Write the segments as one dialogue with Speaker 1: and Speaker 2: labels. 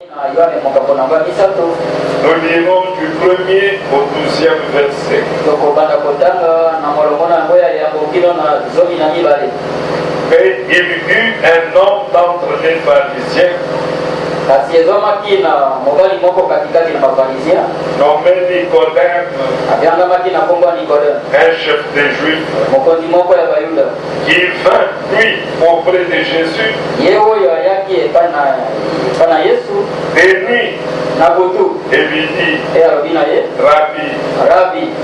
Speaker 1: Nous lirons du 1er au 12e verset. Mais il y eut un homme d'entre les pharisiens nommé Nicodème, un chef des Juifs, qui vint lui auprès de Jésus de nuit et lui dit: Rabbi,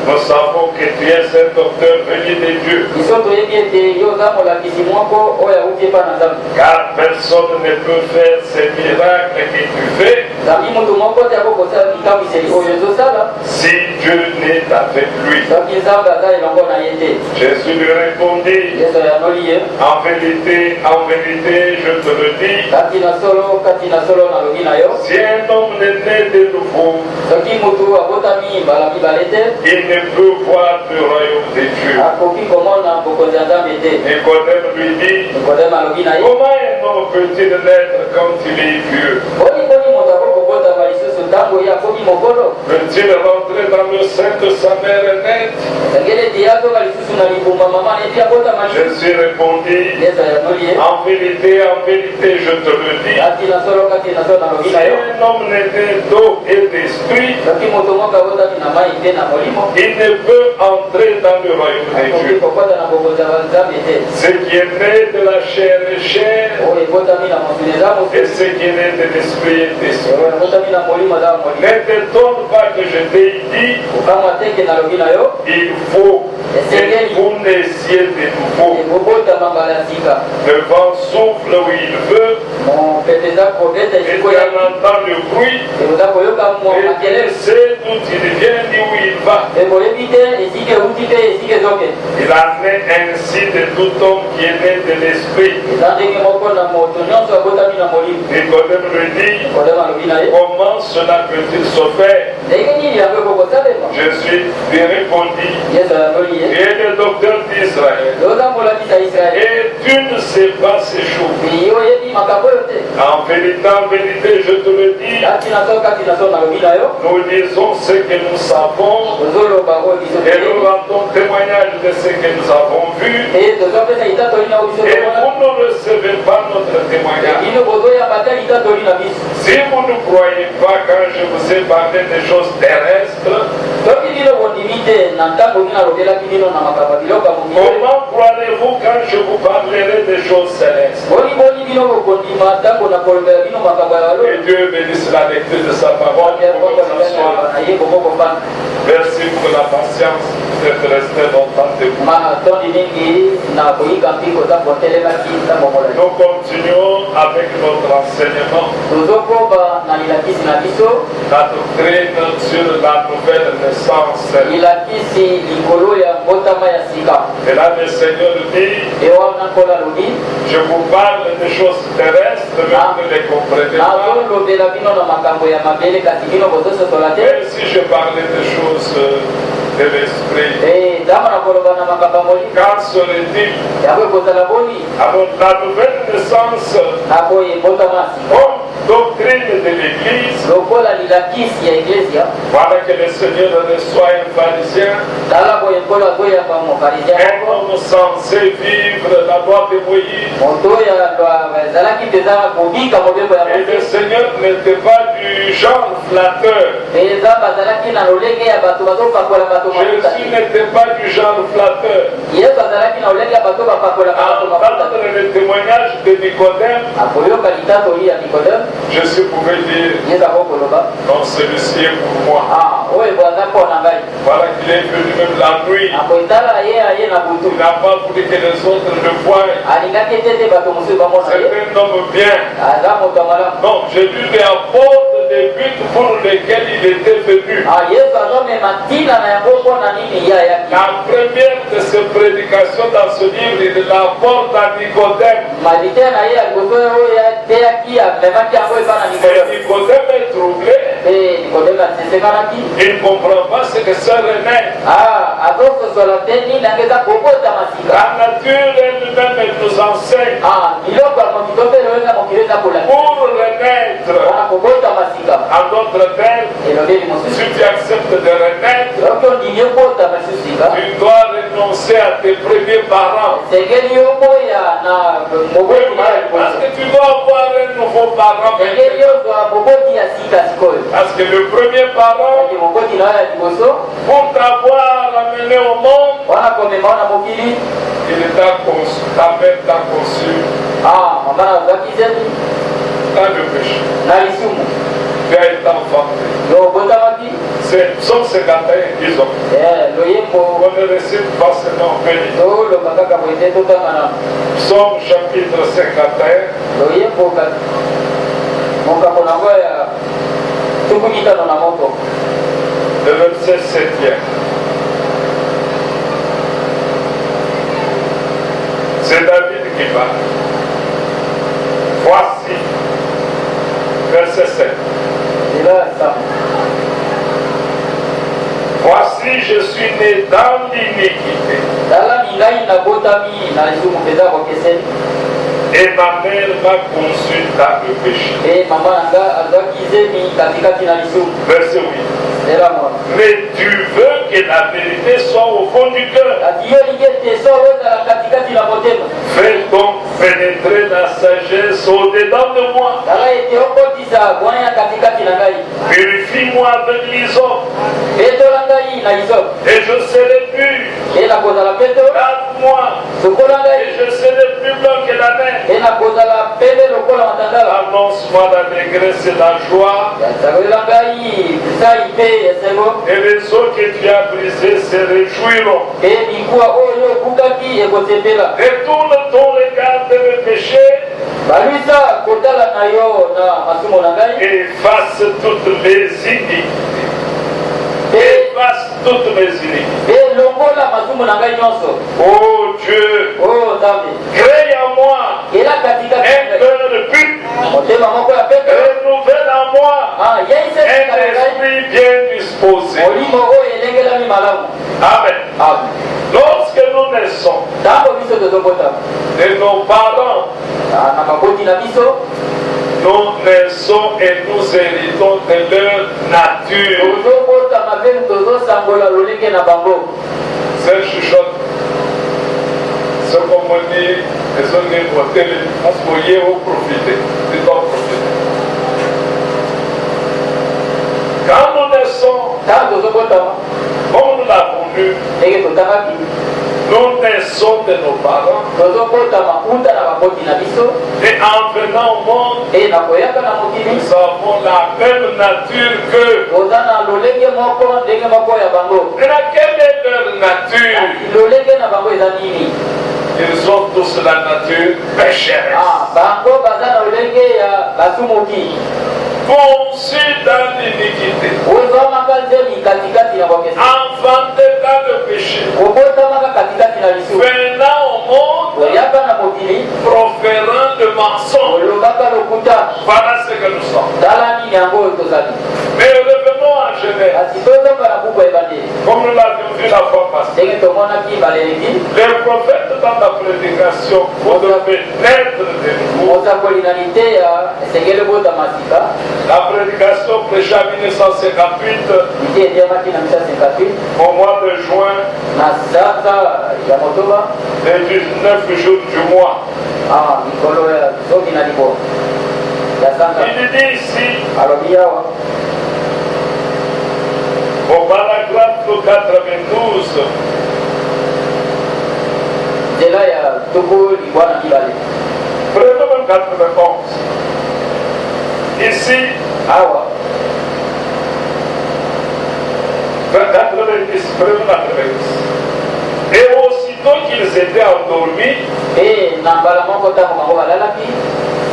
Speaker 1: nous savons que tu es un docteur venu de Dieu, car personne ne peut faire ces miracles que tu fais si Dieu n'est avec lui. Jésus lui répondit: en vérité, je te le dis, si un homme n'est né de nouveau, il ne peut voir le royaume de Dieu. Nicodème lui dit: comment un homme peut-il naître quand il est vieux? Peut-il rentrer dans le sein de sa mère naître? Jésus répondit: en vérité, je te le dis, si un homme n'est né d'eau et d'esprit, il ne peut entrer dans le royaume de Dieu. Ce qui est né de la chair est chair, et ce qui est né de l'esprit est esprit. Ne t'étonne pas que je t'ai dit, il faut que vous naissiez de nouveau. Le vent souffle où il veut, et tu en entends le bruit, et tu sais d'où il vient ni où il va. Il en est ainsi de tout homme qui est né de l'esprit. Nicodème lui dit: comment cela peut-il se faire? Jésus lui répondit: tu es le docteur d'Israël, et tu ne sais pas ces choses. En vérité, je te le dis, nous disons ce que nous savons, et nous rendons témoignage de ce que nous avons vu, et vous ne recevez pas notre témoignage. Si vous ne croyez pas quand je vous ai parlé des choses terrestres, comment croirez-vous quand je vous parlerai des choses célestes? Que Dieu bénisse la lecture de sa parole. Merci pour la patience d'être resté longtemps debout. Nous continuons avec notre enseignement, la doctrine sur la nouvelle naissance. Et là, le Seigneur dit: je vous parle des choses terrestres, mais vous ne les comprenez pas. Mais si je parlais des choses de l'esprit, qu'en serait-il? Alors, la nouvelle naissance, comme doctrine de l'Église, voilà que le Seigneur reçoit un pharisien, un homme censé vivre la loi de Moïse. Et le Seigneur n'était pas du genre flatteur. Jésus n'était pas du genre flatteur. Entendre le témoignage de Nicodème, Jésus pouvait dire: non, celui-ci est pour moi. Voilà qu'il est venu même la nuit. Il n'a pas voulu que les autres le voient. C'est un homme bien. Non, Jésus lui apporte des buts pour lesquels il était venu. La première de ses prédications dans ce livre, il l'apporte à Nicodème. Et Nicodème est troublé. Il ne comprend pas ce que c'est René. La nature elle-même nous enseigne. Pour renaître, En d'autres termes, si tu acceptes de renaître, tu dois renoncer à tes premiers parents. Parce que tu dois avoir un nouveau parent. Parce que le premier parent, pour t'avoir amené au monde, il t'a conçu, ta mère t'a conçu. Dans le péché. Tu as été enfanté. C'est Psaume 51, disons. On ne récite pas seulement béni. Psaume chapitre 51. Le verset 7e. C'est David qui parle. Voici, verset 7. Voici, je suis né dans l'iniquité. Et ma mère m'a conçu dans le péché. Verset 8. Mais tu veux que la vérité soit au fond du cœur. Fais donc pénétrer la sagesse au-dedans de moi. Purifie-moi avec l'hysope. Et je serai pur. Lave-moi. Et je serai plus blanc que la neige. Annonce-moi l'allégresse et la joie. Et les eaux que tu as brisées se réjouiront. Détourne ton regard de mes péchés. Et efface toutes mes iniquités. Efface toutes mes iniquités. Oh Dieu, crée en moi un cœur pur. Renouvelle en moi un esprit bien disposé. Amen. Lorsque nous naissons de nos parents, nous naissons et nous héritons de leur nature. C'est chuchote. Ce qu'on me dit, les hommes de télé, parce qu'il y a profiter. Tu dois profiter. Quand nous naissons, comme nous l'avons vu, nous naissons de nos parents. Et en venant au monde, nous avons la même nature qu'eux. Et quelle est leur nature? Ils ont tous la nature pécheresse. Conçus dans l'iniquité. Enfantés dans le péché. Venant au monde, proférant de mensonges. Voilà ce que nous sommes. Mais revenons en Genèse. Comme nous l'avions vu la fois passée. Les prophètes dans la prédication vous devez naître de nouveau. La prédication prêchée en 1958 au mois de juin, les 19 jours du mois. Il dit ici, au paragraphe 92, prenons même 91. Ici, 90, prenons 90. Et aussitôt qu'ils étaient endormis,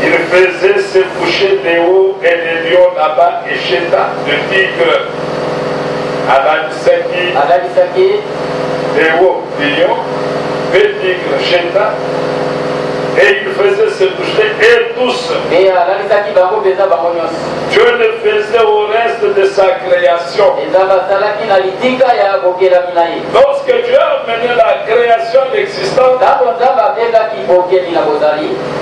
Speaker 1: ils faisaient se coucher des hauts et des lions là-bas et Chéta, le tigre, Adalisaki, des hauts, des lions, le tigre, Chéta, Et il faisait se coucher et tous. Dieu le faisait au reste de sa création. Lorsque Dieu a mené la création existante,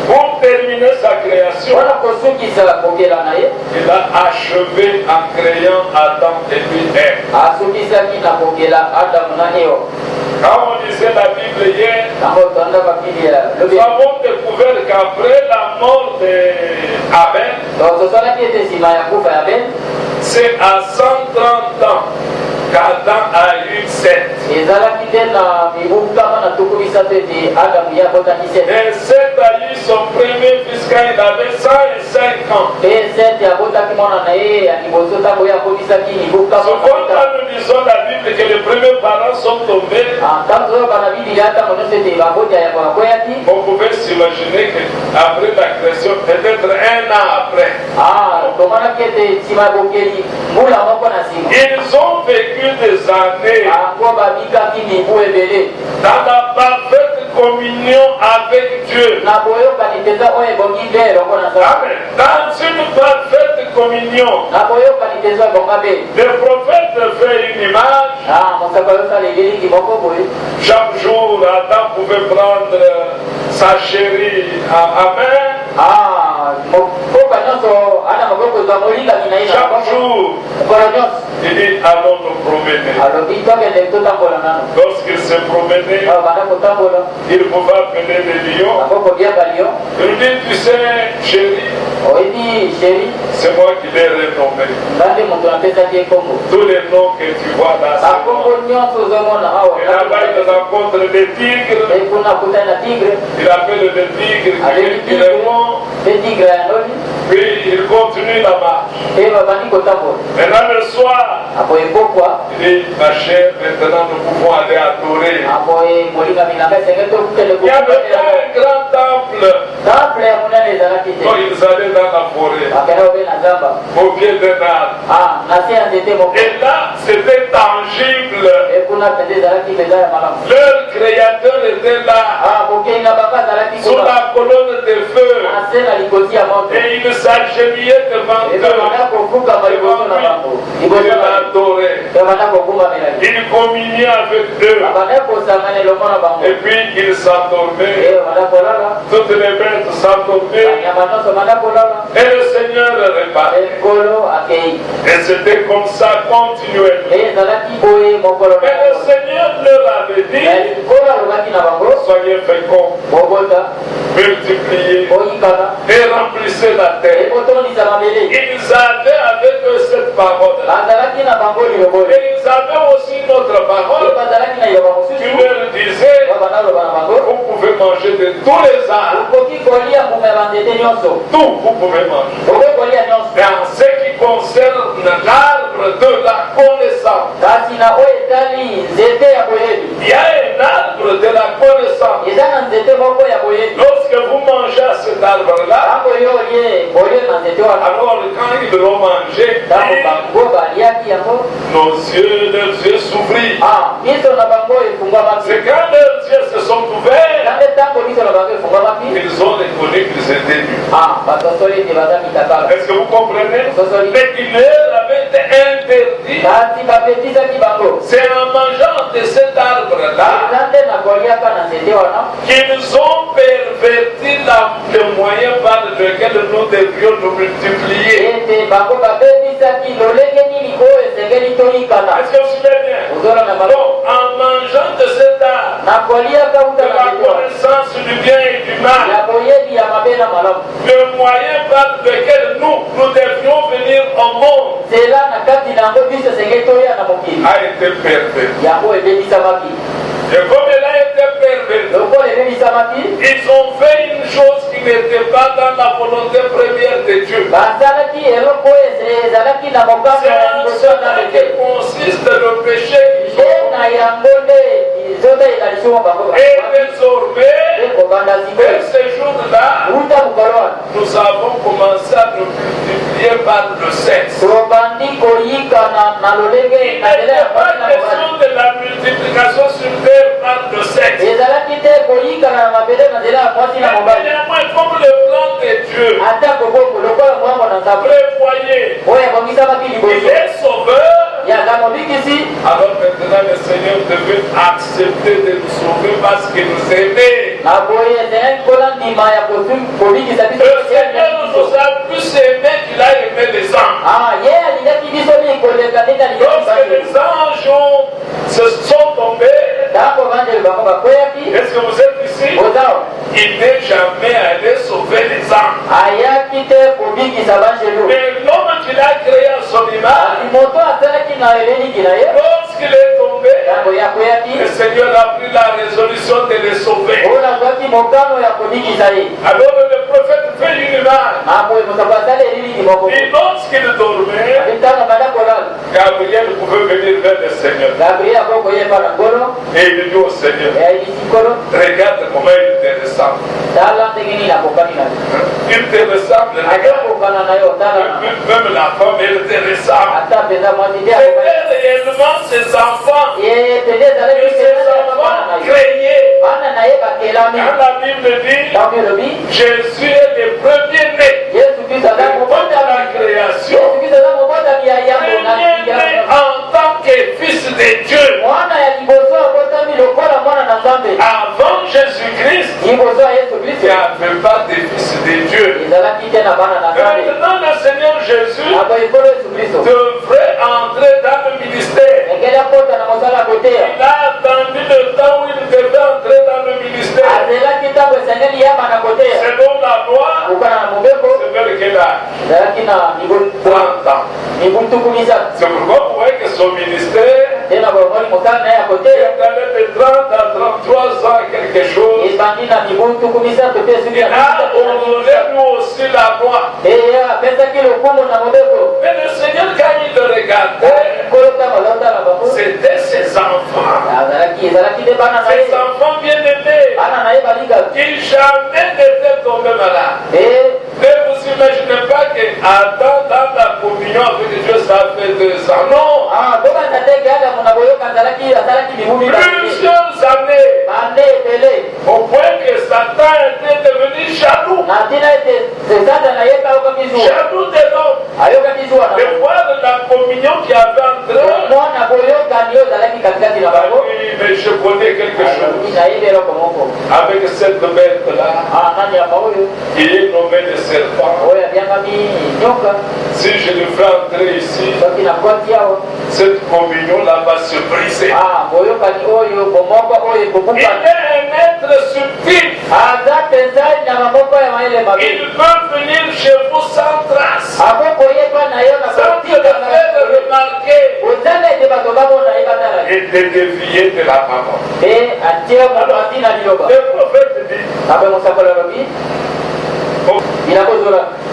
Speaker 1: pour terminer sa création, il a achevé en créant Adam et puis Ève. Quand on lisait la Bible hier, nous avons découvert qu'après la mort d'Abel, c'est à 130 ans qu'Adam a eu 7. Et 7 a eu son premier fils quand il avait 105 ans. Souvent quand nous lisons la Bible que les premiers parents sont tombés, on pouvait s'imaginer qu'après la création, peut-être un an après, ils ont vécu des années dans la parfaite communion avec Dieu. Amen. Dans une parfaite communion, le prophète fait une image. Chaque jour, Adam pouvait prendre sa chérie à main. Chaque jour, il dit allons nous promener. Lorsqu'il se promenait, il pouvait appeler les lions. Il dit tu sais chérie, c'est moi qui l'ai renommé. Tous les noms que tu vois dans ce monde. Et là-bas il rencontre des tigres. Il appelle les tigres qui répondent. Puis il continue la marche. Maintenant le soir, il dit ma chère, maintenant nous pouvons aller adorer. Il y avait un grand temple. Quand ils allaient dans la forêt, au pied d'un arbre. Et là, c'était tangible. Leur créateur était là, sous la colonne de feu. Et il s'agenouillait devant eux. Il l'adorait. Il communiait avec eux. Et puis il s'endormait. Toutes les bêtes s'endormaient. Et le Seigneur réparait. Et c'était comme ça continuellement. Mais le Seigneur leur avait dit soyez féconds, multipliez et remplissez la terre. Ils avaient avec eux cette parole. Et ils avaient aussi une autre parole qui leur disait vous pouvez manger de tous les arbres. Tout vous pouvez manger. Mais en ce qui concerne l'arbre de la connaissance, il y a un arbre de la connaissance. Lorsque vous mangez à cet arbre-là, alors quand ils l'ont mangé, nos yeux, leurs yeux s'ouvrirent. C'est quand leurs yeux se sont ouverts, ils ont reconnu qu'ils étaient nus. Est-ce que vous comprenez? Mais il leur avait été interdit. C'est en mangeant de cet arbre-là qu'ils ont perverti le moyen par lequel nous devions nous multiplier. Est-ce que vous suivez bien? Donc, en mangeant de cet arbre, de la connaissance du bien et du mal, le moyen par lequel nous devions venir au monde a été perverti. Et comme elle a été pervertie, ils ont fait une chose qui n'était pas dans la volonté première de Dieu. C'est en cela que consiste le péché qu'ils ont. Et désormais, dès ce jour-là, nous avons commencé à nous multiplier par le sexe. Il n'est pas question de la multiplication multiplication sur terre par le sexe. Premièrement, comme le plan de Dieu prévoyait qu'il est sauveur, alors maintenant le Seigneur devait accepter de nous sauver parce qu'il nous aimait. Le Seigneur nous a plus aimé qu'il a aimé les anges. Lorsque les anges se sont tombés, est-ce que vous êtes ici? Il n'est jamais allé sauver les anges. Mais l'homme qu'il a créé à son image, lorsqu'il est tombé, le Seigneur a pris la résolution de les sauver. Alors le prophète fait une image. Et lorsqu'il dormait, Gabriel pouvait venir vers le Seigneur. Et il dit au Seigneur, regarde comment il te ressemble. Il te ressemble, même la femme, elle te ressemble. C'était réellement ses enfants. Et ses enfants craignaient. Quand la Bible dit, Jésus est le premier-né de la création, premier-né en tant que fils de Dieu. Avant Jésus-Christ, il n'y avait pas de fils de Dieu. Maintenant, le Seigneur Jésus devrait entrer dans le ministère. Il a attendu le temps où il devait entrer dans le ministère. Selon la loi, c'est vers quel âge? 30 ans. C'est pourquoi vous voyez que son ministère est allé de 30 à 33 ans quelque chose. Il a honoré nous aussi la loi. Mais le Seigneur, quand il le regardait, c'était ses enfants. Ses enfants bien-aimés qui jamais n'étaient tombés malades. Ne vous imaginez pas qu'Adam dans la communion avec Dieu, ça fait 2 ans. Non. Plusieurs années. Au point que Satan était devenu jaloux. Jaloux de l'homme. De voir la communion qui avait entre eux. Mais je connais quelque chose. Avec cette bête-là, il est nommé le serpent. Si je le fais entrer ici, cette communion-là va se briser. Il est un être subtil. Il peut venir chez vous sans trace. Sans te le faire remarquer. Et te dévier de la parole. Le prophète dit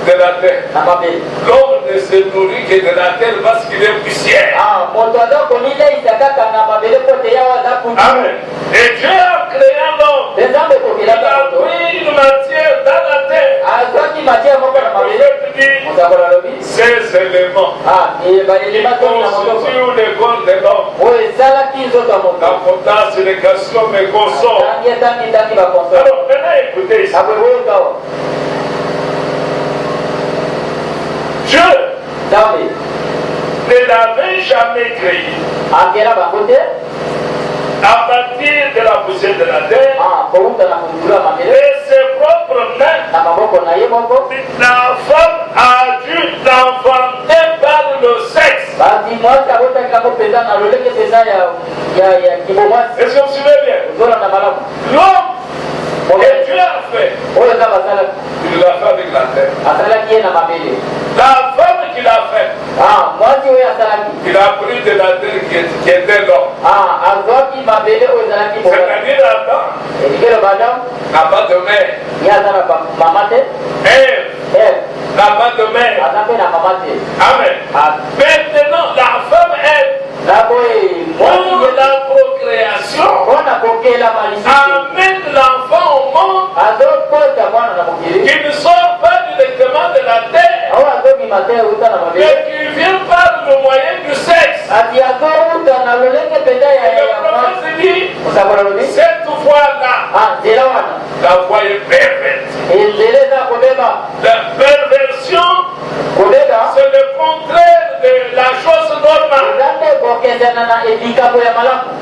Speaker 1: de la terre. L'homme ne se nourrit que de la terre parce qu'il est poussière. Amen. Et Dieu a créé l'homme. Il a pris une matière dans la terre. Ces éléments qui constituent le corps de l'homme. La potasse, le calcium et consort. Alors maintenant écoutez ici. Dieu ne l'avait jamais créé. À partir de la poussière de la terre, et ses propres mains, la femme a dû l'enfanter par le sexe. Est-ce que vous suivez bien? L'homme, et Dieu a fait, il l'a fait avec la terre. La femme qu'il a fait, il a pris de la terre qui était l'homme. C'est-à-dire Adam n'a pas de mère. Ève n'a pas de mère. Amen. Maintenant, la femme, elle, pour la procréation, amène l'enfant au monde qui ne sort pas directement de la terre, mais qui vient par le moyen du sexe. prophète dit, cette voie-là, la voie est pervertie. La perversion, c'est le contraire de la chose normale.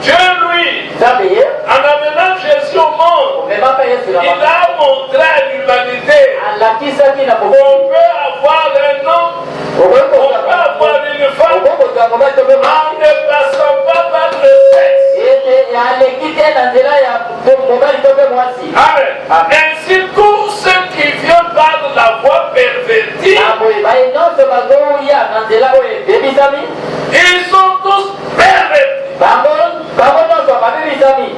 Speaker 1: Dieu, lui, en amenant Jésus au monde, il a montré à l'humanité qu'on peut avoir un homme, on peut avoir une femme en ne passant pas par le sexe. Amen. Ainsi, tous ceux qui viennent par la voie pervertie, ils sont tous pervertis.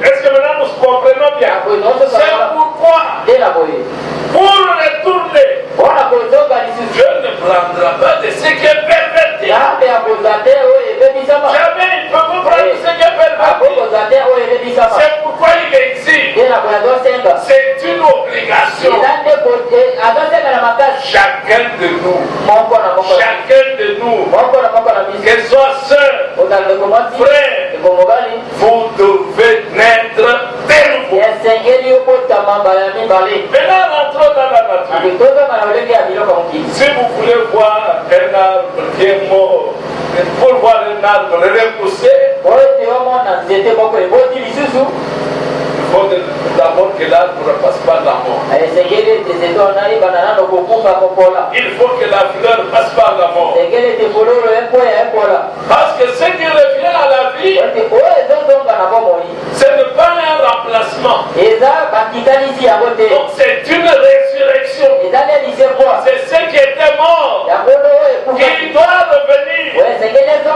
Speaker 1: Est-ce que maintenant nous comprenons bien? C'est pourquoi, pour retourner, Dieu ne prendra pas de ce qui est perverti. Jamais il peut vous prendre ce qui est perverti. C'est pourquoi il existe. C'est une obligation. Chacun de nous, que soit sœur, frère, vous devez naître de nouveau. Maintenant, rentrons dans la nature. Si vous voulez voir un arbre qui est mort, pour voir un arbre repoussé, il faut d'abord que l'arbre ne passe par la mort. Il faut que la fleur passe par la mort. Parce que ce qui revient à la vie, ce n'est pas un remplacement. Donc c'est une résurrection. C'est ce qui était mort qui doit revenir.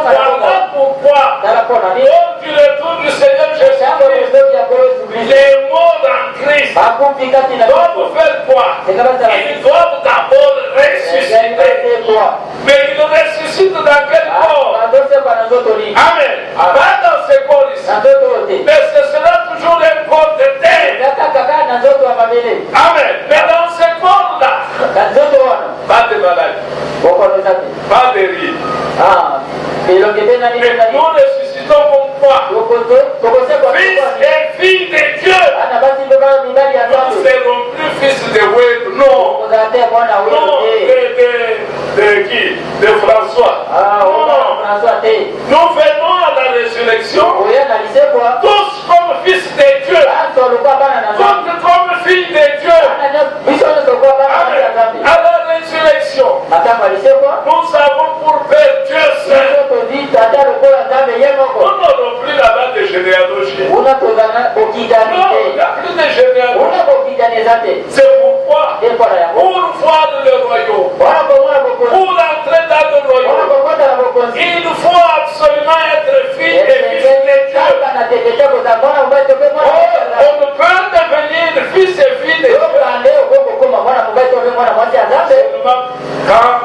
Speaker 1: Voilà pourquoi, quand tu retournes du Seigneur Jésus-Christ, les morts en Christ doivent faire quoi? Ils doivent d'abord ressusciter. Mais ils ressuscitent dans quel corps? Amen. Pas dans ce corps ici. Mais ce sera toujours un corps de terre. Amen. Mais dans ce corps-là, pas de maladie, pas de rire. Mais nous ressuscitons comme quoi? Fils et filles de Dieu. Nous ne serons plus fils de Wade, non. Non, de qui? De François. Non. Nous venons à la résurrection tous comme fils de Dieu, toutes comme filles de Dieu. Amen. À la résurrection, nous avons pour Père Dieu seul. Nous n'aurons plus là-bas de généalogie. Non, il n'y a plus de généalogie. C'est pourquoi, pour voir le royaume, pour entrer dans le royaume, il faut absolument être fils et fils de Dieu. On ne peut devenir fils et fils de Dieu seulement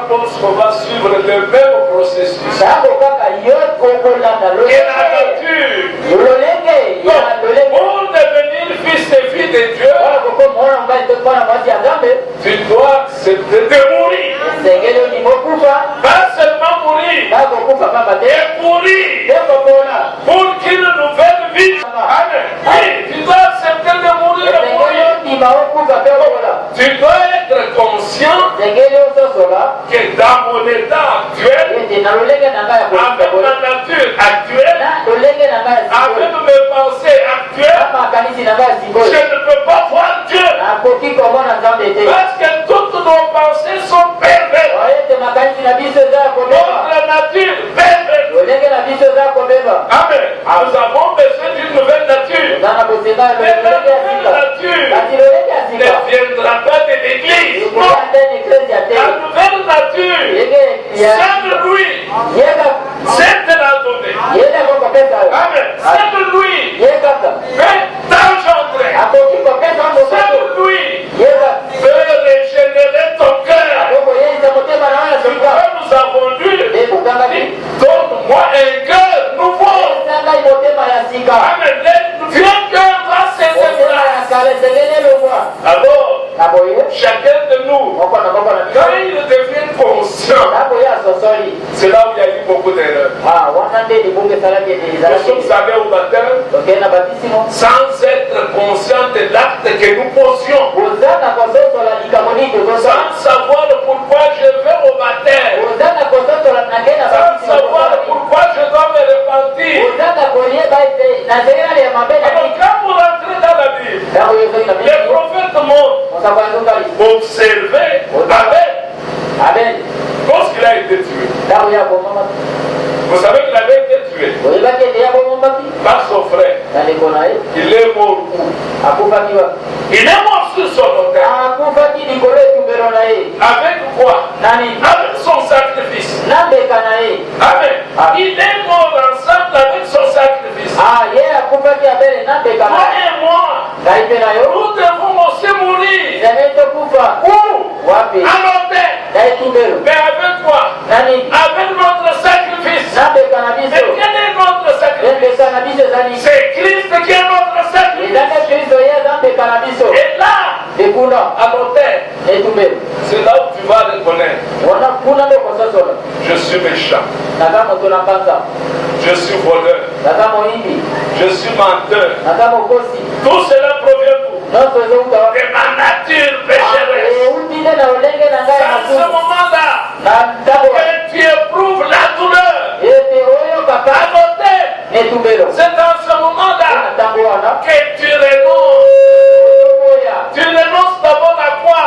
Speaker 1: quand on va suivre le même processus. Et la nature. Pour devenir fils et fille de Dieu, tu dois accepter de mourir. Pas seulement mourir, et mourir pour qu'il nouvelle vie. Amen. Oui, tu dois accepter de mourir et mourir. Tu dois être conscient que dans mon état actuel, avec ma nature actuelle, avec mes pensées actuelles, je ne peux pas voir Dieu. Parce que toutes nos pensées sont perverses. Notre nature perverse. Amen. Nous avons besoin d'une nouvelle nature. Mais la nouvelle nature ne viendra pas de l'église. Non. La nouvelle nature, c'est lui. C'est de la donnée. Amen. C'est lui. Mais d'engendrer. C'est lui. Veut C'est là où il y a eu beaucoup d'erreurs. Nous sommes allés au baptême sans être conscients de l'acte que nous posions. Sans savoir pourquoi je vais au baptême. Sans savoir pourquoi je dois me repentir. Alors quand vous rentrez dans la Bible, les prophètes m'ont observé Abel. Lorsqu'il a été tué. Vous savez qu'il avait été tué par son frère. Il est mort où? Il est mort sur son autel. Avec quoi? Avec son sacrifice. Amen. Il est mort ensemble avec son sacrifice. Toi et moi, nous devons aussi mourir. Où? À l'autel. Mais avec quoi? Avec notre sacrifice. Et quel est notre sacrifice? C'est Christ qui est notre sacrifice. Et là, à l'autel, c'est là où tu vas reconnaître. Je suis méchant. Je suis voleur. Je suis menteur. Tout cela provient de ma nature pécheresse. C'est à ce moment-là que tu éprouves la douleur. À l'autel. C'est dans ce moment-là que tu renonces. Tu renonces d'abord à quoi?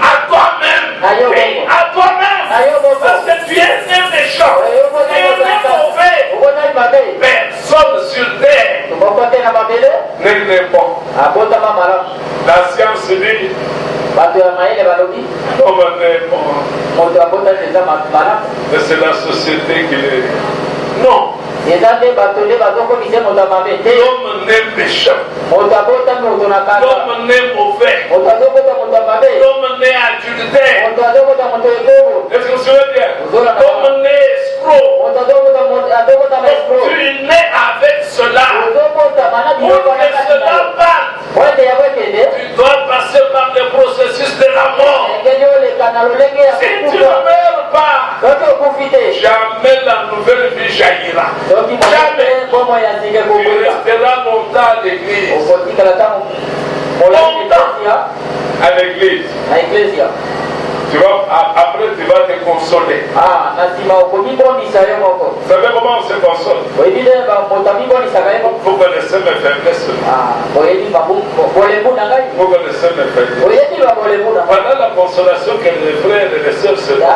Speaker 1: À toi-même. Oui, à toi-même. Parce que tu es né méchant. Tu es né mauvais. Personne sur terre ne répond. La science dit mais c'est la société qui est. Non. L'homme n'est méchant. L'homme n'est mauvais. L'homme n'est adultère. Est-ce que vous savez bien? L'homme n'est escroc. Tu es né avec cela. Pour que cela parte, tu dois passer par le processus de la mort. Si tu ne meurs pas, jamais la nouvelle vie jaillira. Jamais. Tu resteras longtemps à l'église. Longtemps à l'église. Tu vas, après tu vas te consoler. Vous savez comment on se console? Vous connaissez mes faiblesses. Vous connaissez mes faiblesses. Pendant la consolation que les frères et les sœurs se donnent,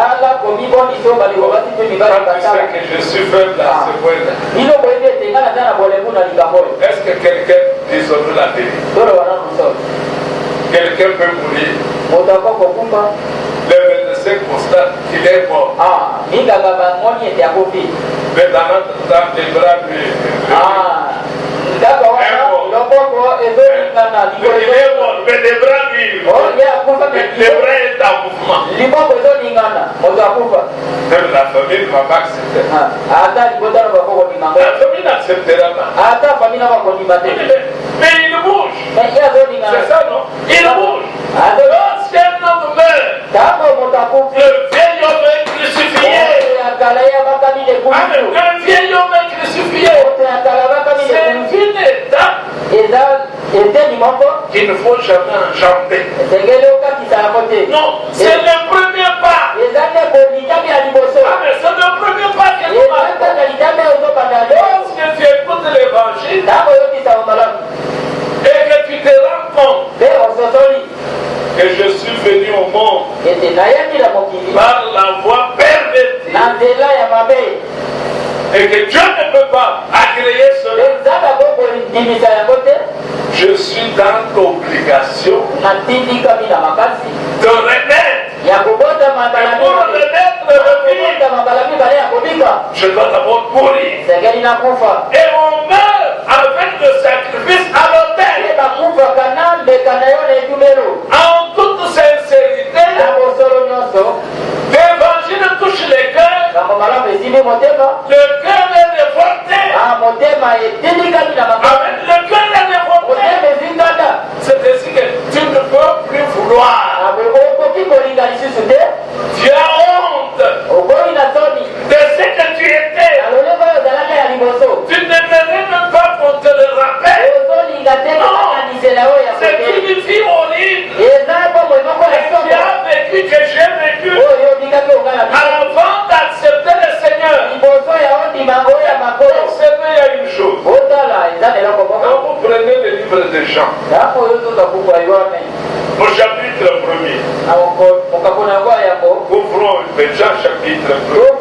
Speaker 1: que je suis faible à ce point-là. Est-ce que quelqu'un déshonoure la vérité? Quelqu'un peut mourir. Le médecin constate qu'il est mort. Mais dans notre temps, les bras lui. Il est mort, mais les bras lui. Les bras est en mouvement. Même la famille ne va pas accepter. La famille n'acceptera pas. Mais il bouge. C'est ça, non? Il bouge. Lorsqu'un homme meurt, le vieil homme est crucifié. Le vieil homme est crucifié. C'est une étape qu'il ne faut jamais enjamber. Non, c'est le premier pas. Mais c'est le premier pas que tu marques. Lorsque tu écoutes l'évangile et que tu te rends compte que je suis venu au monde par la voie pervertie et que Dieu ne peut pas agréer cela, je suis dans l'obligation de renaître. Et pour renaître de vie, je dois d'abord mourir. Et on meurt avec le sacrifice à l'autel. En toute sincérité, l'évangile touche les cœurs. Le cœur est révolté. Avec le cœur est révolté. C'est ainsi que tu ne peux plus vouloir. Tu as honte livre de Jean, au chapitre 1er. Ouvrons Jean chapitre 1er.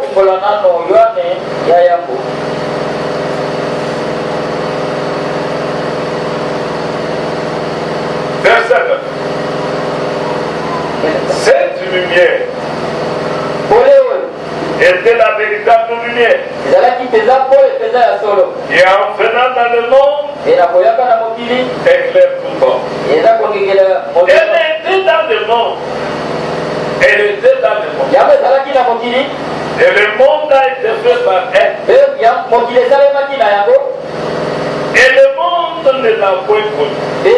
Speaker 1: Verset 9. Cette lumière était la véritable lumière. Et en venant dans le monde, éclaire tout homme. Elle était dans le monde. Elle était dans le monde. Et le monde a été fait par elle. Et le monde ne l'a point connu. Elle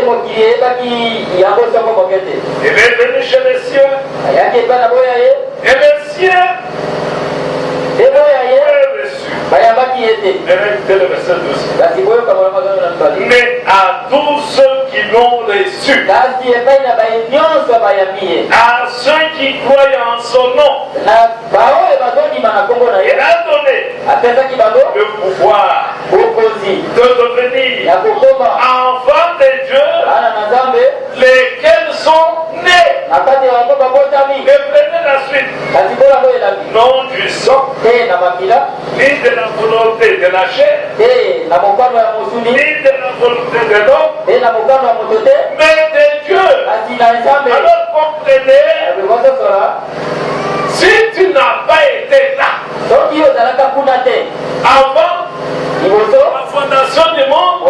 Speaker 1: est venue chez les cieux. Et les cieux mais à tous ceux qui l'ont reçu, à ceux qui croient en son nom, il a donné le pouvoir de devenir enfants de Dieu, lesquels sont nés. Et prenez la suite. Non du sang, ni de la volonté de la chair, ni de la volonté de l'homme, mais de Dieu. Alors comprenez, si tu n'as pas été là avant la fondation du monde,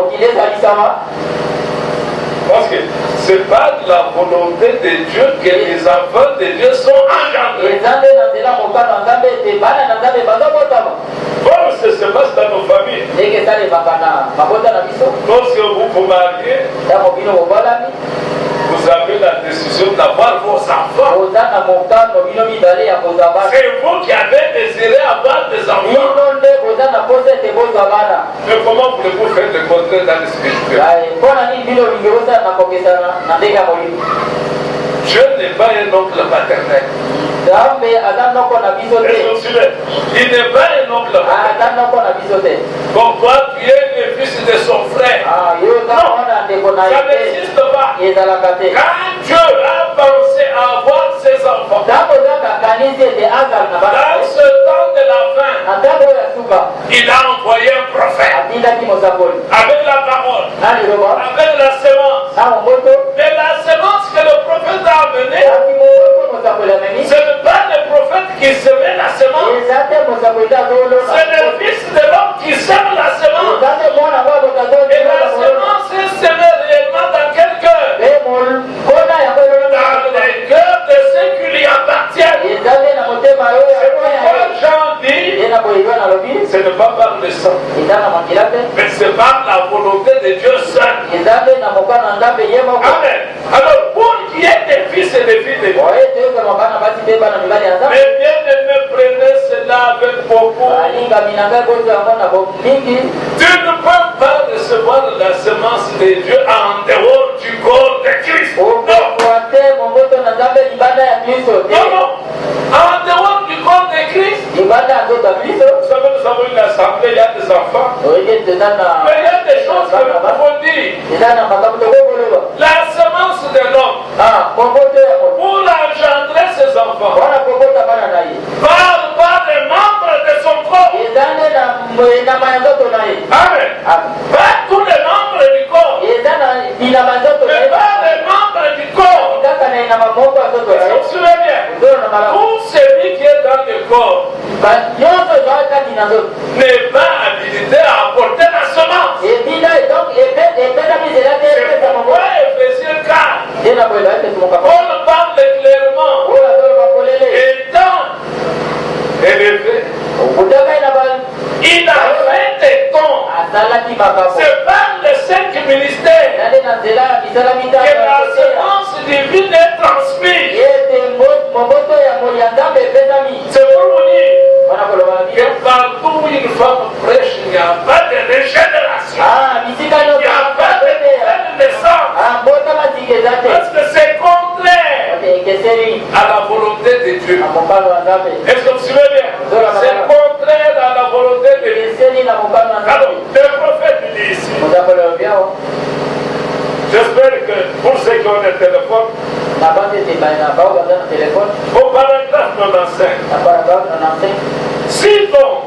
Speaker 1: parce que ce n'est pas la volonté de Dieu que les enfants de Dieu sont engendrés. Comme ça se passe dans nos familles. Lorsque vous vous mariez, vous avez la décision d'avoir vos enfants. C'est vous qui avez désiré avoir des enfants. Mais comment voulez-vous faire le contraire dans l'esprit spirituel? Dieu n'est pas un oncle paternel. Il n'est pas un oncle paternel. Comme toi, tu es le fils de son frère. Non, ça n'existe pas. Quand Dieu a pensé à avoir ses enfants, dans ce temps de la fin, il a envoyé un prophète avec la parole, avec la semence. Mais la semence que le prophète a amenée, ce n'est pas le prophète qui semait la semence, c'est le fils de l'homme qui sème la semence. Et la semence est semée réellement dans quel cœur? Dans les cœurs de ceux qui lui appartiennent. C'est pourquoi Jean dit, ce n'est pas par le sang, mais c'est par la volonté de Dieu seul. Amen. Alors, pour qu'il y ait des fils et des filles de Dieu, mais bien de me prenez cela avec beaucoup. Tu ne peux pas recevoir la semence de Dieu en dehors du corps de Christ. Non. Non. En dehors du corps de Christ. Vous savez, nous avons une assemblée, il y a des enfants. Mais il y a des choses que nous pouvons dire. La semence de l'homme, pour engendrer ses enfants, parle pas des membres de son corps. Amen. Pas tous les membres du corps, mais pas les membres du corps. Vous souvenez bien, tout celui qui est dans le corps n'est pas habilité à apporter la semence. C'est pourquoi Ephésiens 4, Paul parle clairement, étant élevé, il a fait des dons. C'est par les 5 ministères que la semence divine est transmise. C'est pour vous dire que partout où une femme prêche, il n'y a pas de régénération. Il n'y a pas de nouvelle naissance. Parce que c'est contraire à la volonté de Dieu. Est-ce que vous suivez bien? C'est contraire à la volonté de Dieu. Alors, le prophète dit ici, on est téléphone. Au paragraphe 95. Si donc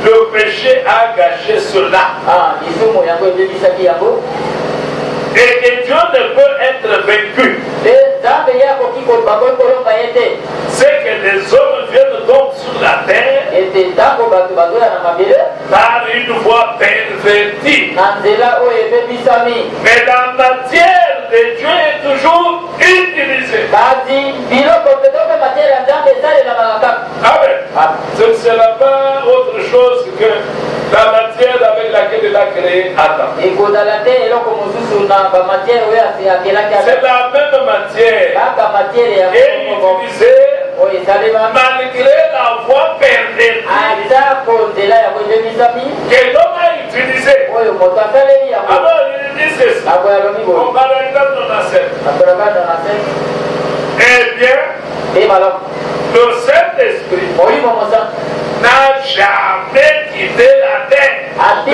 Speaker 1: le péché a gâché cela, et que Dieu ne peut être vaincu, c'est que les hommes viennent donc sur la terre par une voie pervertie. Mais la matière de Dieu est toujours utilisée. Amen. Ce ne sera pas autre chose que la matière avec laquelle il a créé Adam. C'est la même matière qui est utilisée malgré la voie pervertie que l'homme a utilisée. Alors il dit ceci. On va regarder dans la scène. Eh bien, le Saint-Esprit n'a jamais quitté la terre. Il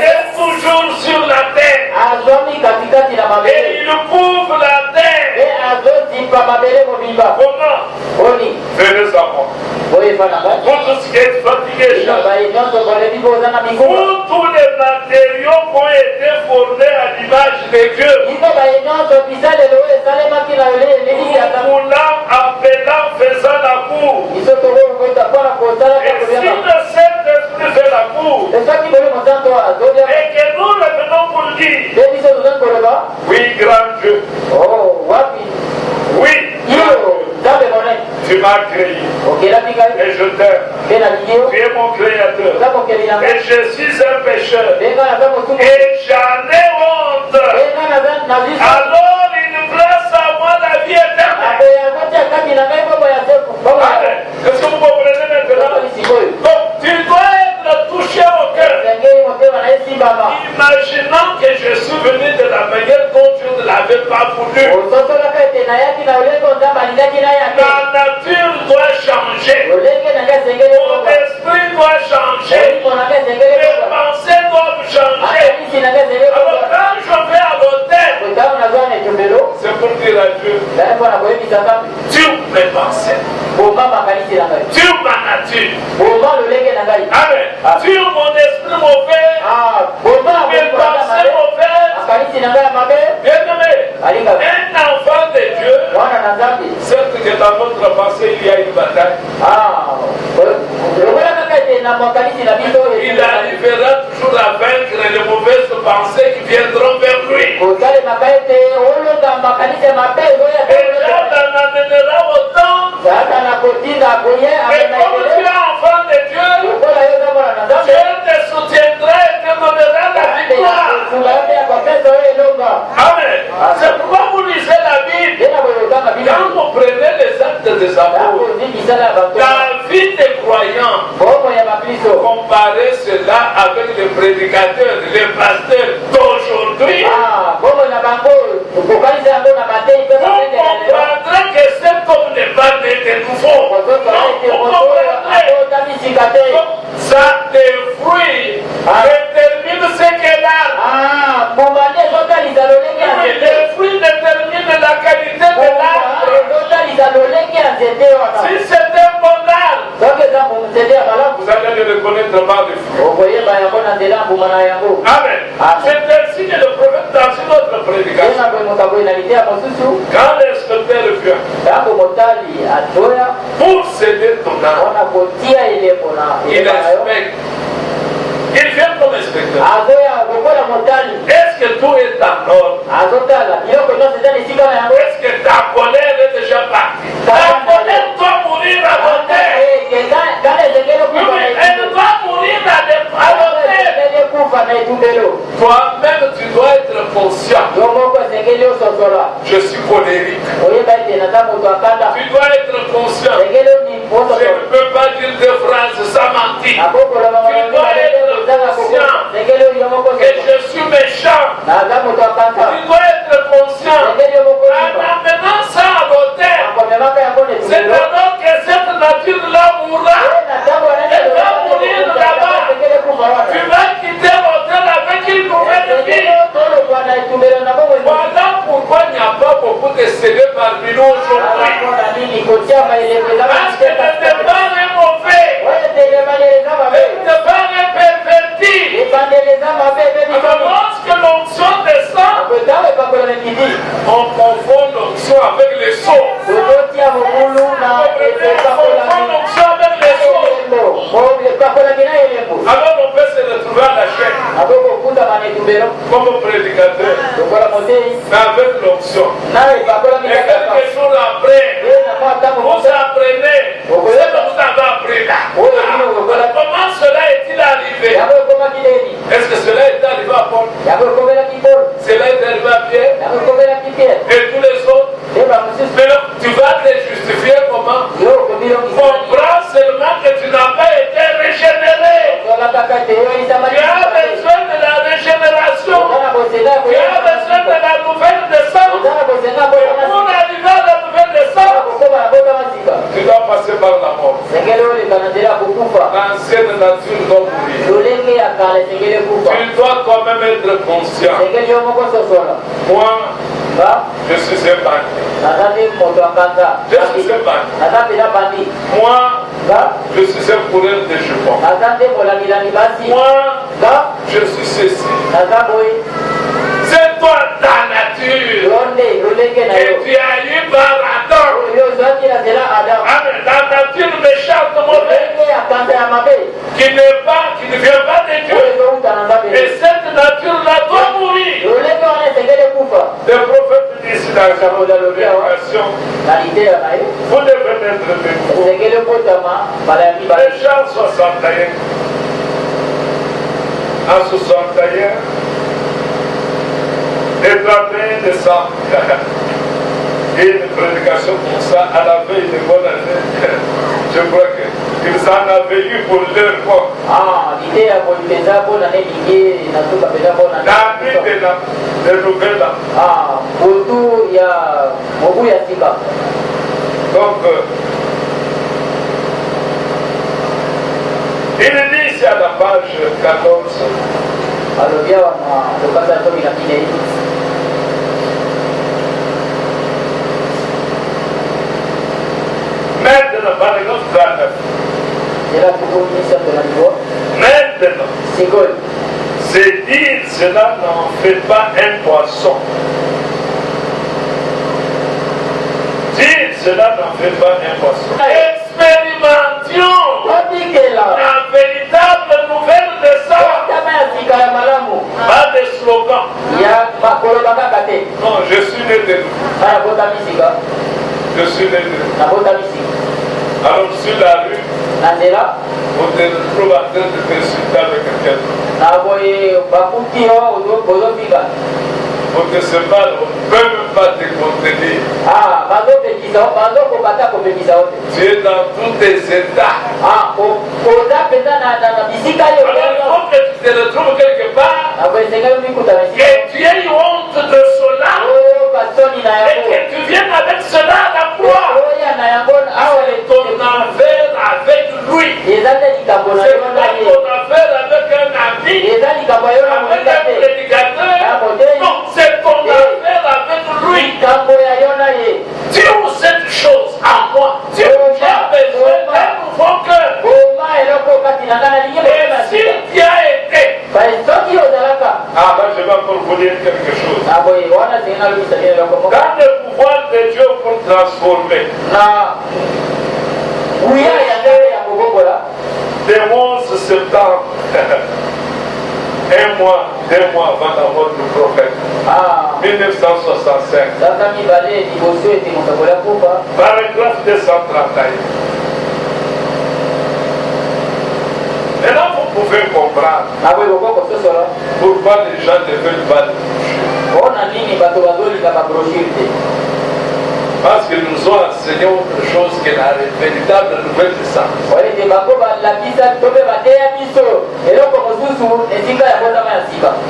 Speaker 1: est toujours sur la terre. Et il couvre la terre. Comment? Venez à moi. Vous tous qui êtes fatigués, pour tous les matériaux qui ont été formés à l'image de Dieu, appelant, faisant la cour. Et si le Saint-Esprit fait la cour, et que nous revenons pour dire, oui, grand Dieu, oui, tu m'as créé, et je t'aime, tu es mon créateur, et je suis un pécheur, et j'en ai honte. Alors il place à moi la vie éternelle. Est-ce que vous comprenez maintenant? Donc tu dois être touché au cœur. Imaginons que je suis venu de la manière dont Dieu ne l'avait pas voulu. Ma nature doit changer. Mon esprit doit changer. Mes pensées doivent changer. Alors quand je vais à l'hôtel, c'est pour dire à Dieu, Dieu mes pensées, Dieu ma nature, Amen. Dieu mon esprit mauvais, mes pensées mauvaises. Bien-aimé, un enfant de Dieu, certes que dans notre passé il y a une bataille, il arrivera toujours à vaincre les mauvaises pensées qui viendront vers lui. Et là, on amènera autant. Mais comme tu es enfant de Dieu, Dieu te soutiendra et te donnera la victoire. Amen. C'est pourquoi vous lisez la Bible. Quand vous prenez les actes des apôtres, la vie des croyants, comparez cela avec les prédicateurs, les pasteurs d'aujourd'hui, vous comprendrez que cet homme n'est pas né de nouveau. Vous comprendrez. Ça détruit, détermine ce qu'elle a. Les fruits déterminent la qualité de l'arbre. Si c'est un bon arbre, vous allez le reconnaître par les fruits. Amen. C'est ainsi que le prophète dans une autre prédication, quand l'inspecteur vient pour céder ton âme, il inspecte. Il vient comme inspecteur. Est-ce que tout est en ordre? Est-ce que ta colère est déjà partie? Ta colère doit mourir à l'hôtel. Elle doit mourir à l'hôtel. Toi-même, tu dois être conscient. Je suis colérique. Tu dois être conscient. Je ne peux pas dire des phrases sans mentir. Tu dois être conscient que je suis méchant. Tu dois être conscient. En amenant ça à l'hôtel, c'est alors que cette nature-là mourra. Elle va mourir là-bas. Tu vas quitter l'hôtel avec une nouvelle parmi nous aujourd'hui. Parce que le départ est mauvais. Le départ est perverti. Alors lorsque l'onction descend, on confond l'onction avec les sceaux. On confond l'onction avec les sceaux. Alors on peut se retrouver à la chaîne comme prédicateur, mais avec l'onction. Et quelque chose après, vous apprenez ce que vous avez appris là. Comment cela est-il arrivé? Est-ce que cela est arrivé à Paul? Cela est arrivé à Pierre? Et tous les autres? Mais donc, tu vas te justifier comment? Comprends seulement que tu n'as pas été régénéré. Tu as besoin de la régénération. Tu as besoin de la nouvelle naissance. Pour arriver à la nouvelle naissance, tu dois passer par la mort. L'ancienne nature doit mourir. Tu dois toi-même être conscient. Moi, je suis un bandit. Je suis un bandit. Moi, je suis un coureur de jupons. Moi, je suis ceci. C'est toi ta nature. Et tu as eu par Adam. Amen. La nature méchante, mauvaise, qui ne vient pas de Dieu. Et cette nature-là doit mourir. Le prophète dit ici dans la révélation, vous devez mettre de nouveau. Les gens 61. En 61, est en train de s'entendre. Et une prédication pour ça, à la veille de bonne année, je crois qu'ils en avaient eu pour leur corps. La nuit de nouvel an. Donc, il dit ici à la page 14. Maintenant, par exemple, 39. Maintenant, c'est dire cela n'en fait pas un poisson. Dire cela n'en fait pas un poisson. Expérimentions la véritable nouvelle naissance. Pas de slogan. Non, je suis né de nous. Je suis né de nous. Alors sur la rue, on te retrouve en train de t'insulter avec quelqu'un. On te sépare, on ne peut même pas te contenir. Tu es dans tous tes états. Alors il faut que tu te retrouves quelque part et tu aies honte de cela et que tu viennes avec cela à la croix. C'est ton affaire avec lui. C'est pas ton affaire avec un ami, avec un prédicateur. Non, c'est ton affaire avec lui. Dieu cette chose en moi. Dieu a besoin d'un nouveau cœur. Et si tu as été, je vais encore vous dire quelque chose. Quand le pouvoir de Dieu pour transformer, le 11 septembre, 2 mois avant la mort du prophète, 1965, paragraphe 231. Maintenant, vous pouvez comprendre pourquoi les gens ne veulent pas le toucher. Parce qu'ils nous ont enseigné autre chose que la véritable nouvelle naissance.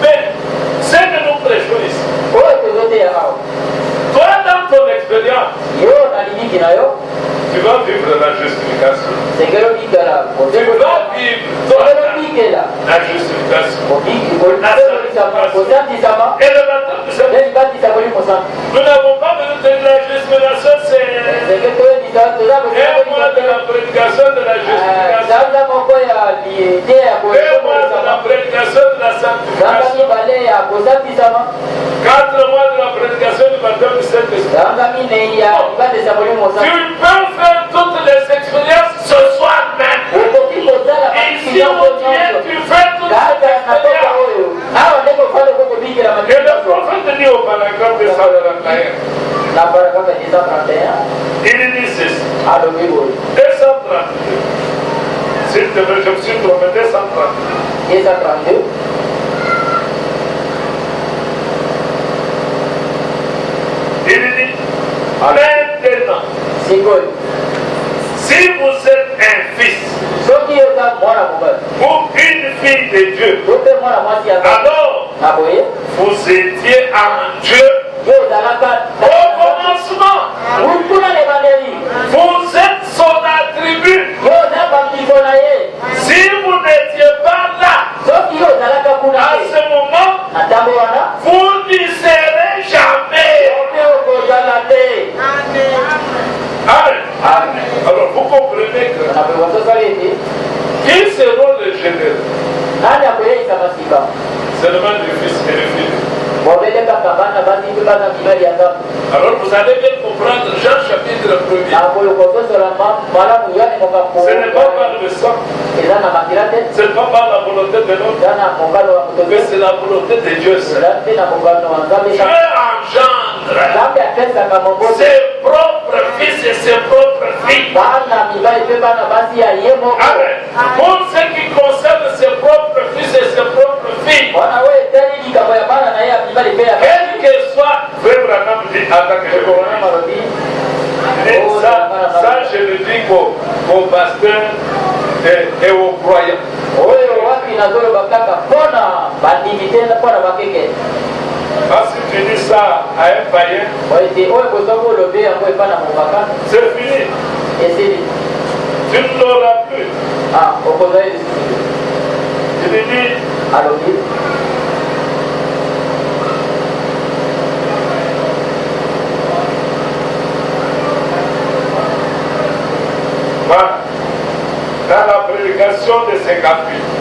Speaker 1: Mais ce que nous prêchons ici, toi dans ton expérience, tu vas vivre la justification. Tu vas vivre la justification. Et le matin, nous n'avons pas besoin de la justification mois de la prédication de la justification. 2 mois de la prédication de la sanctification. 4 mois de la prédication du baptême du Saint-Esprit. Tu peux faire toutes les expériences ce soir même. Ici au Dieu, tu fais toutes les expériences. Et le prophète dit au paragraphe de 131. Il dit ceci. 232. S'il te plaît, je me suis trompé. 232. Il dit, maintenant, si vous êtes un fils ou une fille de Dieu, alors vous étiez en Dieu au commencement. Vous êtes son attribut. Si vous n'étiez pas là à ce moment, vous n'y serez jamais. Amen. Amen. Alors vous comprenez que qui seront les généraux? Seulement le fils et le fils. Alors vous allez bien comprendre Jean chapitre 1er. Ce n'est pas par le sang, ce n'est pas par la volonté de l'homme, mais c'est la volonté de Dieu seul. Dieu engendre ses propres fils et ses propres filles. Amen. Pour ce qui concerne ses propres fils et ses propres filles, quel que soit, Frère Branham dit, ça je le dis aux pasteurs et aux croyants. Si tu dis ça à un païen, c'est fini. Tu ne l'auras plus. Je lui dis, voilà, dans la prédication de ces capítulos,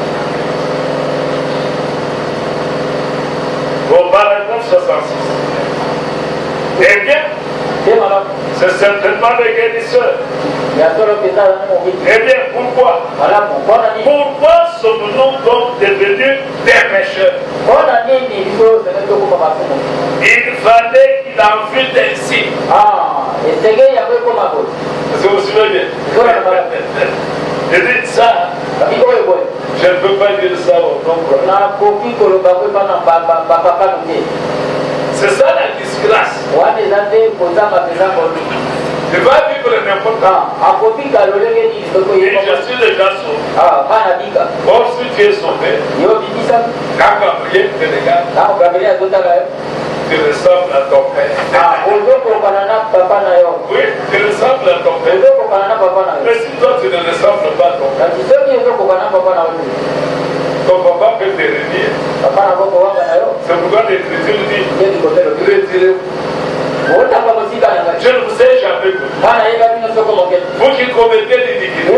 Speaker 1: au paragraphe 66, eh bien, c'est certainement le guérisseur. Eh bien, pourquoi? Pourquoi sommes-nous donc devenus des pécheurs? Il fallait qu'il en fût ainsi. Est-ce que vous suivez bien? Je dis ça. Je ne peux pas dire ça au nom. C'est ça la disgrâce. Tu vas vivre n'importe quoi. Et je suis le garçon. Or si tu es sauvé, quand Gabriel te regarde, tu ressembles à ton père. Oui, tu ressembles à ton père. Mais si toi tu ne ressembles pas à ton père, ton papa peut te renier. C'est pourquoi l'Écriture dit, retirez-vous. Je ne vous ai jamais vu. Vous qui commettez l'iniquité.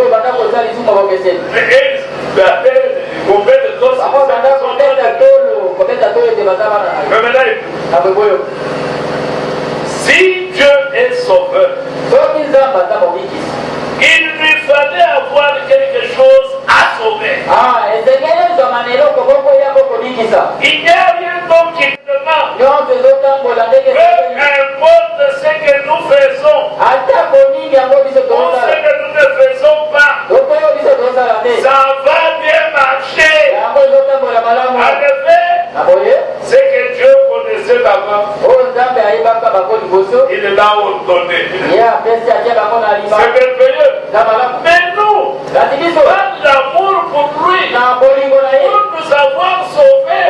Speaker 1: Combien de temps mais maintenant, si Dieu est sauveur, il lui fallait avoir quelque chose à sauver. Il n'y a rien donc qui demande. Peu importe ce que nous faisons, on sait que nous ne faisons pas. Ça va bien marcher. En effet, ce que Dieu connaissait d'avant, il l'a ordonné. C'est merveilleux. Mais nous, par l'amour pour lui, pour nous avoir sauvés,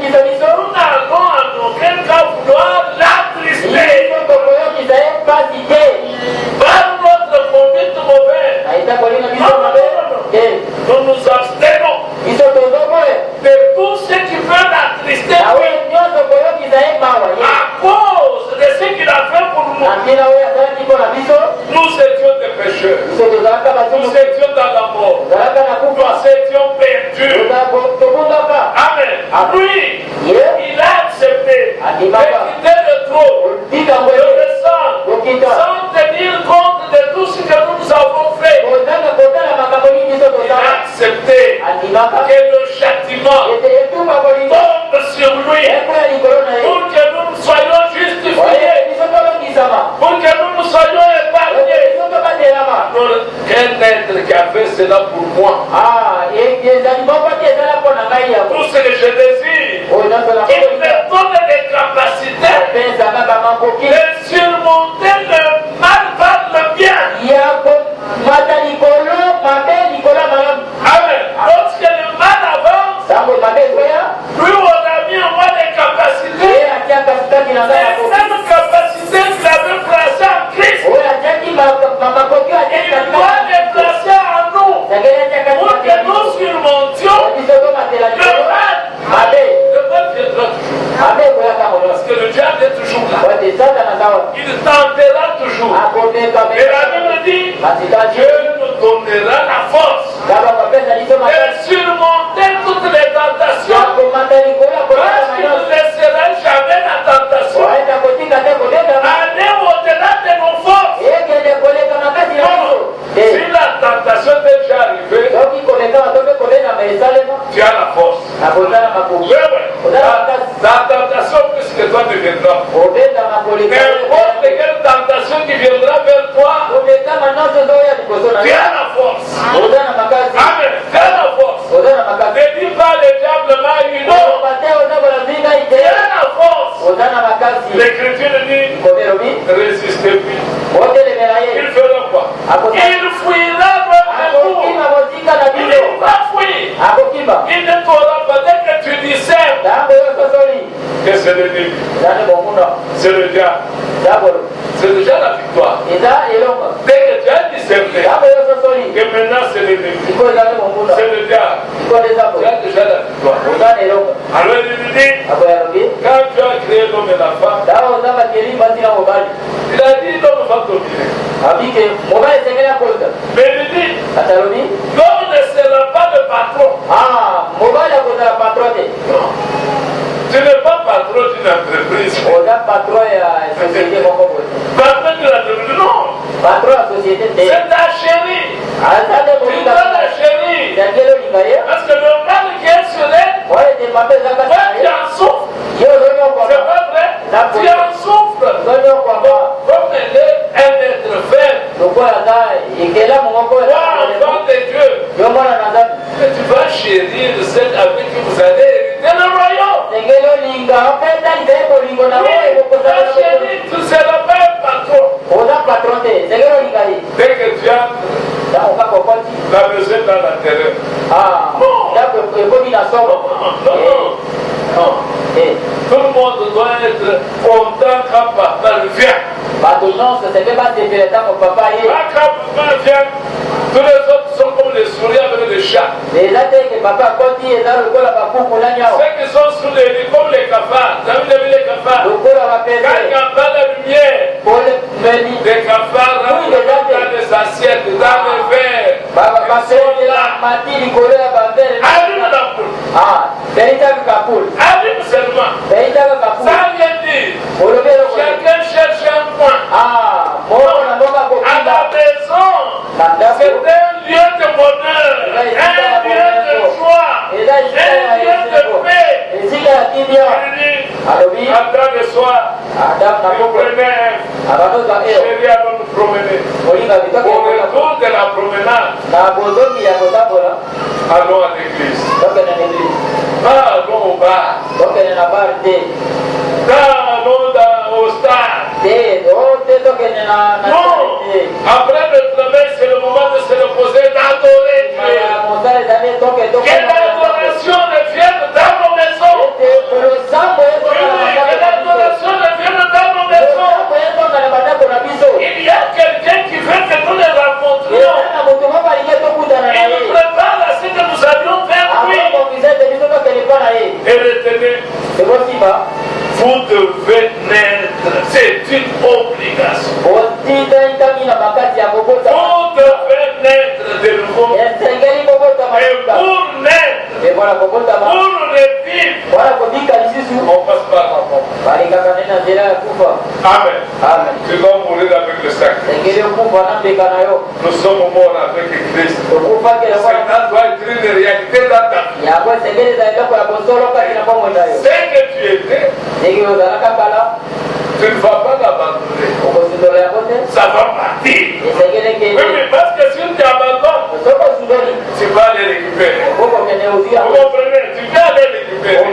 Speaker 1: nous n'allons en aucun cas vouloir l'attrister. Par notre conduite mauvaise, nous nous abstenons de tout ce qui peut l'attrister à cause de ce qu'il a fait pour nous. nous étions dans la mort, nous étions perdus. Amen. Lui, il a accepté de quitter le trône, de descendre, sans tenir compte de tout ce que nous avons fait. Il a accepté que le châtiment tombe sur lui pour que nous soyons justifiés, pour que nous soyons épargnés. Alors, quel être qui a fait cela pour moi? Tout ce que je désire, il me donne des capacités de surmonter le mal par le bien. Amen. Lorsque le mal avance, lui aura mis en moi des capacités, les mêmes capacités qu'il avait placées en Christ. Il doit les placer en nous pour que nous surmontions le mal. Le mal viendra toujours. Parce que le diable est toujours là. Il tentera toujours. Et la Bible dit, Dieu nous donnera la force de surmonter toutes les tentations. Parce qu'il ne laissera jamais la tentation aller au-delà de nos forces. Si la tentation est déjà arrivée, tu as la force. Oui. La tentation plus que toi deviendra. N'importe quelle tentation qui viendra vers toi, tu as la force. Amen. Tu as la force. Ne dis pas le diable m'a eu. Non. Tu as la force. L'Écriture dit, résistez plus. Il fera quoi? Il fuira votre vous. Il va fuir. Il ne t'aura pas dès que tu discernes que c'est le début. C'est le diable. C'est déjà la victoire. Dès que tu as discerné que maintenant c'est le début, c'est le diable. Tu as déjà la victoire. Alors il dit, quand tu as créé l'homme et la femme, il a dit l'homme va dominer. Mais il dit, l'homme ne sera pas le patron. Non. Tu n'es pas patron d'une entreprise. Patron de l'entreprise, non. C'est ta chérie. Tu dois la chérie. Parce que le mal qui est sur elle, tu en souffres. C'est pas vrai? Tu en souffres. Comme elle est un être faible. Enfant de Dieu. Tu vas chérir celle avec qui vous allez hériter le royaume. Oui, ta chérie, tu ne seras pas un patron. Dès que tu as la besoin dans la terreur. Non. Tout le monde doit être content quand papa vient. Quand papa vient, tous les autres sont comme les souris avec les chats. Ceux qui sont sous les lits comme les cafards. Vous avez vu les cafards? Quand il n'y a pas la lumière, les cafards rentrent dans les assiettes, dans les verres. Ils sont là. Allume la poule. Allume seulement. Ça vient dire, chacun cherche un point. À la maison, c'est un lieu de bonheur, un lieu de joie, un lieu de paix. Il dit, après le soir, nous prenons chérie, allons nous promener. Au retour de la promenade, allons à l'église. Allons au bar. Allons au stade. Non, après le travail, c'est le moment de se reposer, d'adorer Dieu. Que l'adoration revienne dans nos maisons. Que l'adoration revienne dans nos maisons. Il y a quelqu'un qui veut que nous les rencontrions. Il nous prépare à ce que nous allions vers lui. Et retenez, vous devez naître. C'est une obligation. Vous pour naître, pour revivre, on passe par la mort. Amen.
Speaker 2: Amen.
Speaker 1: Tu dois mourir avec le sacrifice. Nous sommes morts avec Christ. Satan doit être une réalité dans ta vie. Ce que tu étais, tu ne vas pas l'abandonner. Ça va partir. Oui, mais parce que si tu abandonnes, tu vas les récupérer. Vous comprenez? Tu vas les récupérer.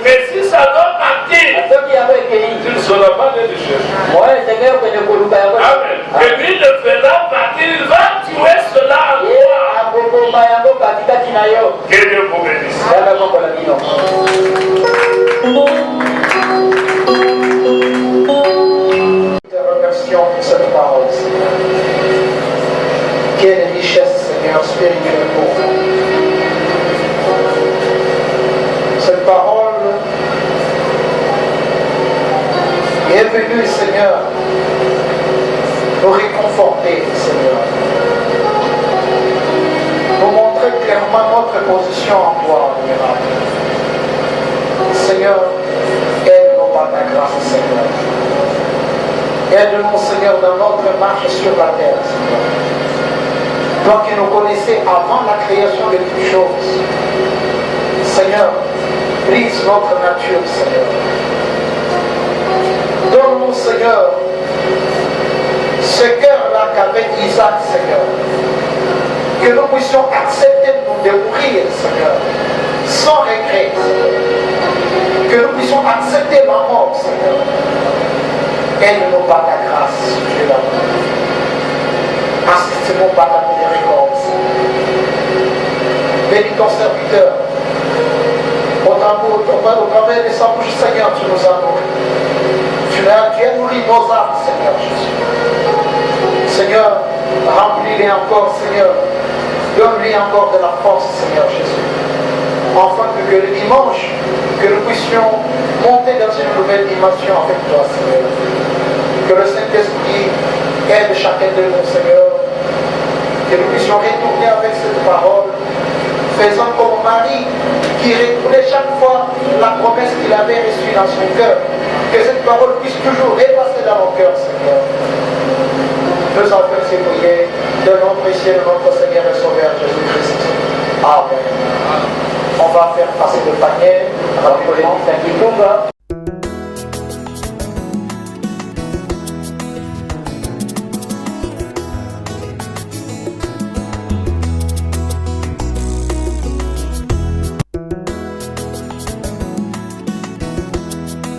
Speaker 1: Mais si ça doit partir, tu ne sauras pas les chercher. Amen. Et lui le fera partir, il va tuer cela en toi. Que Dieu vous bénisse.
Speaker 2: Te remercions pour cette parole, Seigneur. Quelle richesse, Seigneur, spirituelle pour nous. Cette parole est venue, Seigneur, nous réconforter, Seigneur. Nous montrer clairement notre position en toi, admirable. Seigneur, aide-nous par ta grâce, Seigneur. Aide-nous, Seigneur, dans notre marche sur la terre, Seigneur. Toi qui nous connaissais avant la création de toutes choses. Seigneur, brise notre nature, Seigneur. Donne-nous, Seigneur, ce cœur-là qu'avait Isaac, Seigneur. Que nous puissions accepter de nous débrouiller, Seigneur, sans regret, Seigneur. Que nous puissions accepter la mort, Seigneur. Aide-nous par ta grâce, Dieu d'amour. Assiste-nous par ta miséricorde. Bénis ton serviteur. Au travers de sa bouche, Seigneur, tu nous as nourris. Tu as nourri nos âmes, Seigneur Jésus. Seigneur, remplis-les encore, Seigneur. Donne-lui encore de la force, Seigneur Jésus. Afin que le dimanche, que nous puissions monter dans une nouvelle dimension avec toi, Seigneur. Que le Saint-Esprit aide chacun de nous, Seigneur. Que nous puissions retourner avec cette parole, faisant comme Marie qui retournait chaque fois la promesse qu'il avait reçue dans son cœur. Que cette parole puisse toujours repasser dans nos cœurs, Seigneur. Nous avons fait ces prières de nom précieux de notre Seigneur et Sauveur Jésus-Christ. Amen. On va faire passer le panier rapidement.